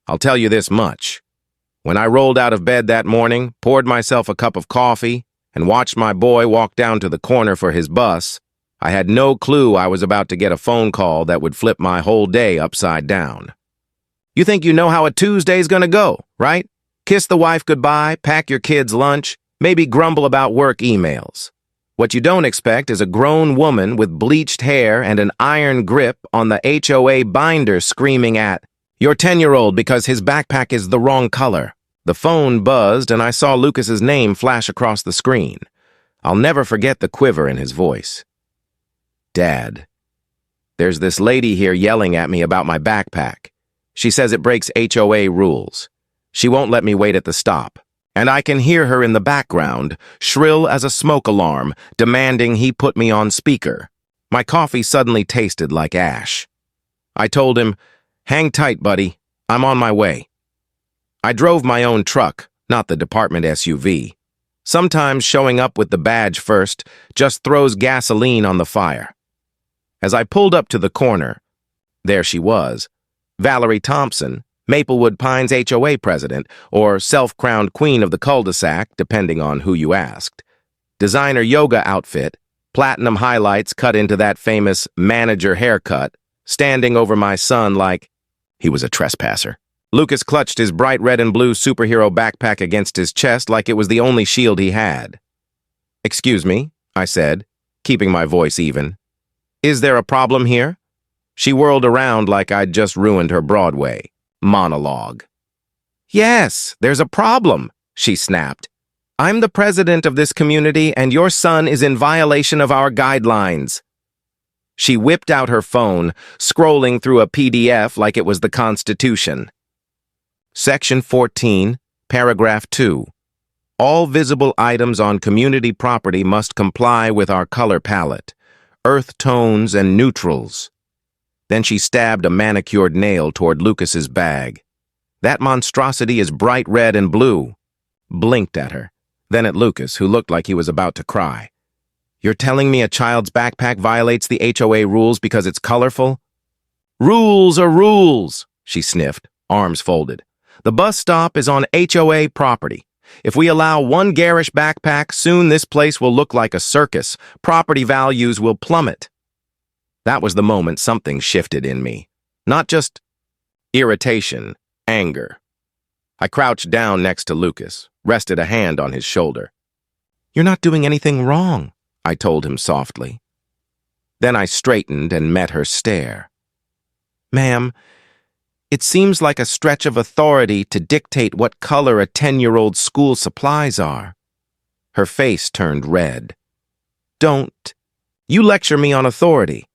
I'll tell you this much. When I rolled out of bed that morning, poured myself a cup of coffee, and watched my boy walk down to the corner for his bus, I had no clue I was about to get a phone call that would flip my whole day upside down. You think you know how a Tuesday's gonna go, right? Kiss the wife goodbye, pack your kids' lunch, maybe grumble about work emails. What you don't expect is a grown woman with bleached hair and an iron grip on the HOA binder screaming at your 10-year-old because his backpack is the wrong color. The phone buzzed and I saw Lucas's name flash across the screen. I'll never forget the quiver in his voice. Dad, there's this lady here yelling at me about my backpack. She says it breaks HOA rules. She won't let me wait at the stop. And I can hear her in the background, shrill as a smoke alarm, demanding he put me on speaker. My coffee suddenly tasted like ash. I told him, "Hang tight, buddy. I'm on my way." I drove my own truck, not the department SUV. Sometimes showing up with the badge first just throws gasoline on the fire. As I pulled up to the corner, there she was, Valerie Thompson, Maplewood Pines HOA president, or self-crowned queen of the cul-de-sac, depending on who you asked. Designer yoga outfit, platinum highlights cut into that famous manager haircut, standing over my son like he was a trespasser. Lucas clutched his bright red and blue superhero backpack against his chest like it was the only shield he had. "Excuse me," I said, keeping my voice even. "Is there a problem here?" She whirled around like I'd just ruined her Broadway monologue. "Yes, there's a problem," she snapped. "I'm the president of this community and your son is in violation of our guidelines." She whipped out her phone, scrolling through a PDF like it was the Constitution. Section 14, Paragraph 2. All visible items on community property must comply with our color palette, earth tones and neutrals. Then she stabbed a manicured nail toward Lucas's bag. "That monstrosity is bright red and blue." Blinked at her, then at Lucas, who looked like he was about to cry. "You're telling me a child's backpack violates the HOA rules because it's colorful?" "Rules are rules," she sniffed, arms folded. "The bus stop is on HOA property. If we allow one garish backpack, soon this place will look like a circus. Property values will plummet." That was the moment something shifted in me. Not just irritation, anger. I crouched down next to Lucas, rested a hand on his shoulder. "You're not doing anything wrong," I told him softly. Then I straightened and met her stare. "Ma'am, it seems like a stretch of authority to dictate what color a 10-year-old school supplies are." Her face turned red. "Don't. You lecture me on authority.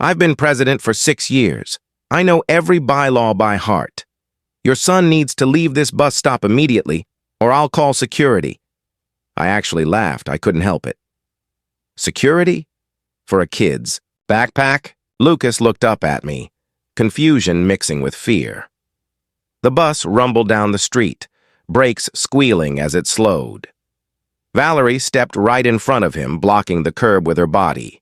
I've been president for 6 years. I know every bylaw by heart. Your son needs to leave this bus stop immediately, or I'll call security." I actually laughed. I couldn't help it. Security? For a kid's backpack? Lucas looked up at me, confusion mixing with fear. The bus rumbled down the street, brakes squealing as it slowed. Valerie stepped right in front of him, blocking the curb with her body.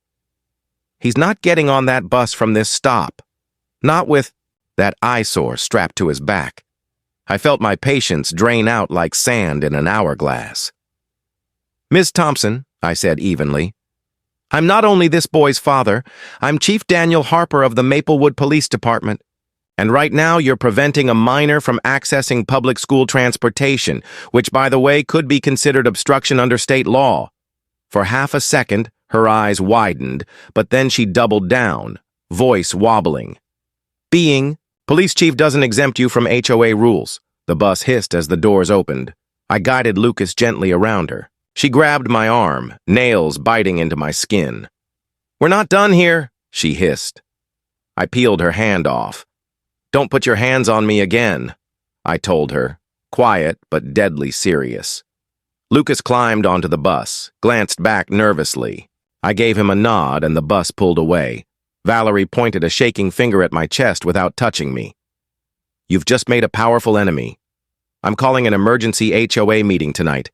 "He's not getting on that bus from this stop. Not with that eyesore strapped to his back." I felt my patience drain out like sand in an hourglass. "Ms. Thompson," I said evenly, "I'm not only this boy's father, I'm Chief Daniel Harper of the Maplewood Police Department. And right now you're preventing a minor from accessing public school transportation, which, by the way, could be considered obstruction under state law." For half a second, her eyes widened, but then she doubled down, voice wobbling. "Police chief doesn't exempt you from HOA rules," the bus hissed as the doors opened. I guided Lucas gently around her. She grabbed my arm, nails biting into my skin. "We're not done here," she hissed. I peeled her hand off. "Don't put your hands on me again," I told her, quiet but deadly serious. Lucas climbed onto the bus, glanced back nervously. I gave him a nod and the bus pulled away. Valerie pointed a shaking finger at my chest without touching me. "You've just made a powerful enemy. I'm calling an emergency HOA meeting tonight.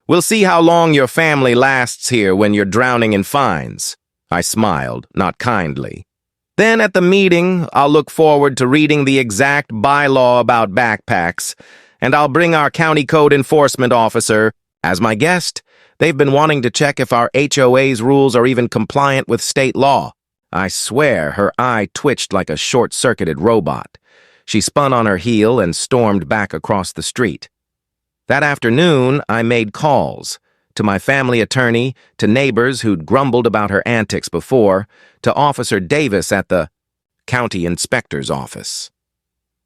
We'll see how long your family lasts here when you're drowning in fines." I smiled, not kindly. Then at the meeting, I'll look forward to reading the exact bylaw about backpacks, and I'll bring our county code enforcement officer as my guest. They've been wanting to check if our HOA's rules are even compliant with state law. I swear her eye twitched like a short-circuited robot. She spun on her heel and stormed back across the street. That afternoon, I made calls to my family attorney, to neighbors who'd grumbled about her antics before, to Officer Davis at the county inspector's office.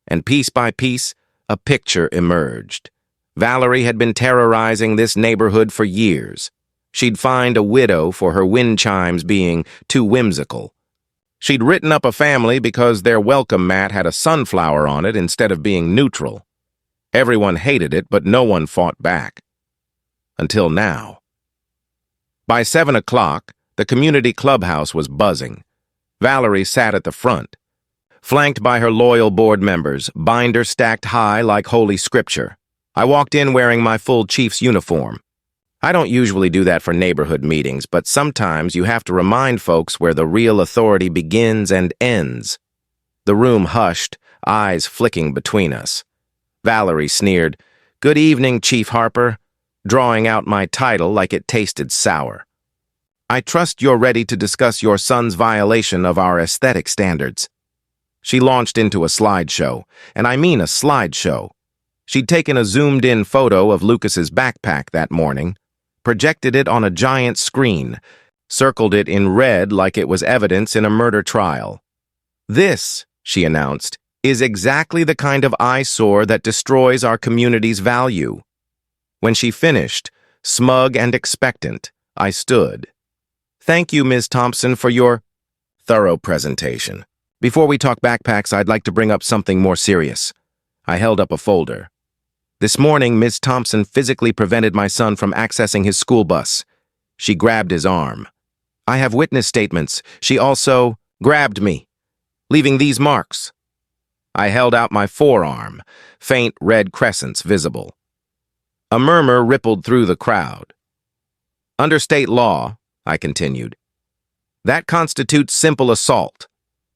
And piece by piece, a picture emerged. Valerie had been terrorizing this neighborhood for years. She'd fined a widow for her wind chimes being too whimsical. She'd written up a family because their welcome mat had a sunflower on it instead of being neutral. Everyone hated it, but no one fought back. Until now. By 7 o'clock, the community clubhouse was buzzing. Valerie sat at the front, flanked by her loyal board members, binder stacked high like Holy Scripture. I walked in wearing my full chief's uniform. I don't usually do that for neighborhood meetings, but sometimes you have to remind folks where the real authority begins and ends. The room hushed, eyes flicking between us. Valerie sneered, "Good evening, Chief Harper," drawing out my title like it tasted sour. "I trust you're ready to discuss your son's violation of our aesthetic standards." She launched into a slideshow, and I mean a slideshow. She'd taken a zoomed-in photo of Lucas's backpack that morning, projected it on a giant screen, circled it in red like it was evidence in a murder trial. "This," she announced, "is exactly the kind of eyesore that destroys our community's value." When she finished, smug and expectant, I stood. "Thank you, Ms. Thompson, for your thorough presentation. Before we talk backpacks, I'd like to bring up something more serious." I held up a folder. "This morning, Ms. Thompson physically prevented my son from accessing his school bus." She grabbed his arm. "I have witness statements. She also grabbed me, leaving these marks." I held out my forearm, faint red crescents visible. A murmur rippled through the crowd. "Under state law," I continued, "that constitutes simple assault,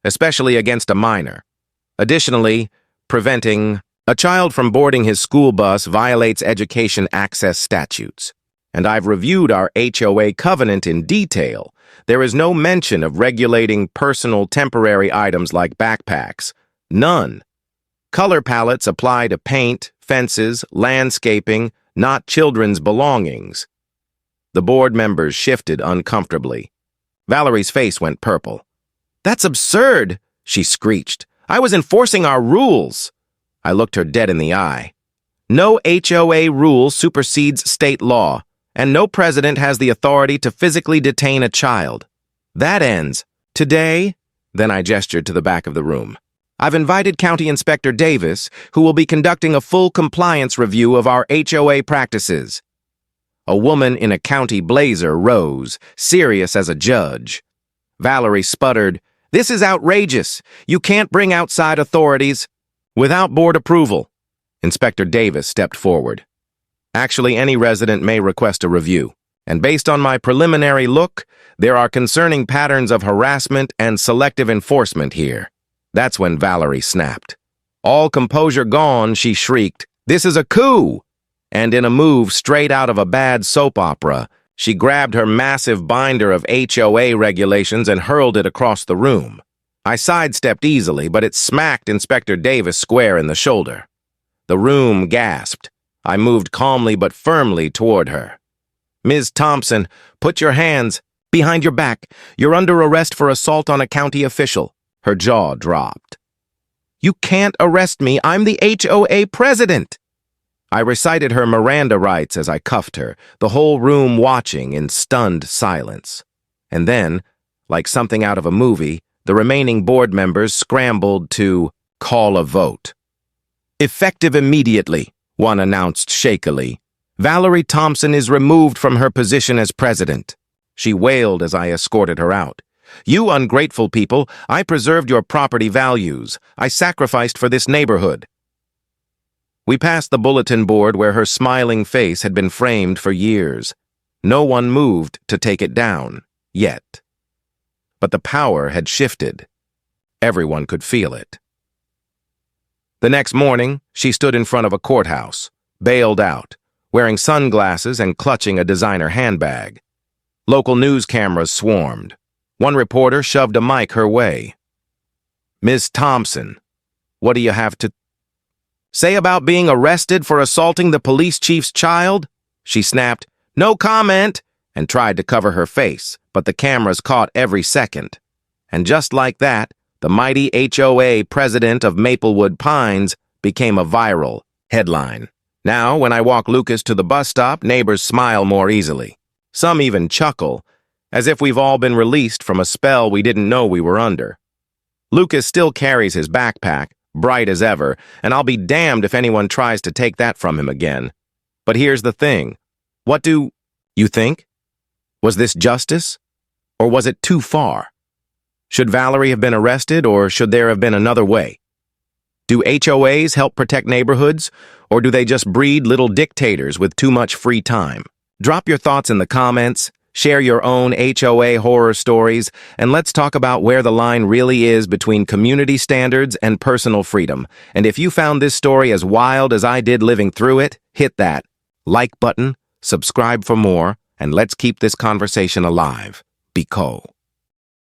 especially against a minor. Additionally, preventing a child from boarding his school bus violates education access statutes. And I've reviewed our HOA covenant in detail. There is no mention of regulating personal temporary items like backpacks. None. Color palettes apply to paint, fences, landscaping, not children's belongings." The board members shifted uncomfortably. Valerie's face went purple. "That's absurd," she screeched. "I was enforcing our rules." I looked her dead in the eye. "No HOA rule supersedes state law, and no president has the authority to physically detain a child. That ends today." Then I gestured to the back of the room. "I've invited County Inspector Davis, who will be conducting a full compliance review of our HOA practices." A woman in a county blazer rose, serious as a judge. Valerie sputtered, "This is outrageous. You can't bring outside authorities without board approval." Inspector Davis stepped forward. "Actually, any resident may request a review, and based on my preliminary look, there are concerning patterns of harassment and selective enforcement here." That's when Valerie snapped. All composure gone, she shrieked, "This is a coup!" And in a move straight out of a bad soap opera, she grabbed her massive binder of HOA regulations and hurled it across the room. I sidestepped easily, but it smacked Inspector Davis square in the shoulder. The room gasped. I moved calmly but firmly toward her. "Ms. Thompson, put your hands behind your back. You're under arrest for assault on a county official." Her jaw dropped. "You can't arrest me. I'm the HOA president." I recited her Miranda rights as I cuffed her, the whole room watching in stunned silence. And then, like something out of a movie, the remaining board members scrambled to call a vote. "Effective immediately," one announced shakily. "Valerie Thompson is removed from her position as president." She wailed as I escorted her out. "You ungrateful people, I preserved your property values. I sacrificed for this neighborhood." We passed the bulletin board where her smiling face had been framed for years. No one moved to take it down, yet. But the power had shifted. Everyone could feel it. The next morning, she stood in front of a courthouse, bailed out, wearing sunglasses and clutching a designer handbag. Local news cameras swarmed. One reporter shoved a mic her way. "Miss Thompson, what do you have to say about being arrested for assaulting the police chief's child?" She snapped, "No comment," and tried to cover her face, but the cameras caught every second. And just like that, the mighty HOA president of Maplewood Pines became a viral headline. Now, when I walk Lucas to the bus stop, neighbors smile more easily. Some even chuckle, as if we've all been released from a spell we didn't know we were under. Lucas still carries his backpack, bright as ever, and I'll be damned if anyone tries to take that from him again. But here's the thing. What do you think? Was this justice? Or was it too far? Should Valerie have been arrested, or should there have been another way? Do HOAs help protect neighborhoods, or do they just breed little dictators with too much free time? Drop your thoughts in the comments, share your own HOA horror stories, and let's talk about where the line really is between community standards and personal freedom. And if you found this story as wild as I did living through it, hit that like button, subscribe for more, and let's keep this conversation alive. Because